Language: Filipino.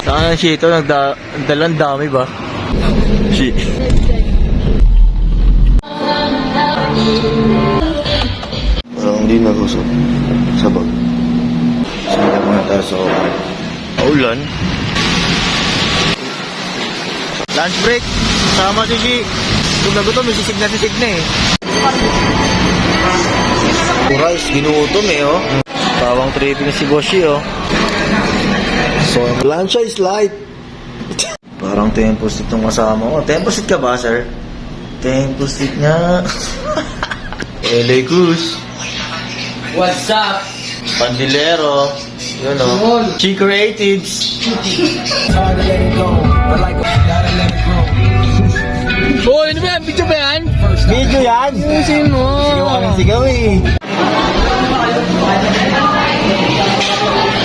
Saan ang shito? Nagdalang dami ba? Shit. Parang hindi nagusok sa bag. Sumita muna tayo sa open. Ulan. Lunch break. Sama si Shi. Kung nagutom, may sisig na eh. Rice, ginutom eh, oh. Tawang tripping si Boshi, oh. So, plancha is light. Parang tempo stick itong kasama ko. Tempo stick ka ba, sir? Tempo stick nga. LA Cruz. What's up? Pandilero. Yun, oh. Chi Creatives. Oh, ano ba yan? Video ba yan? Video yan! Ayusin mo. Sigaw kami sigaw eh.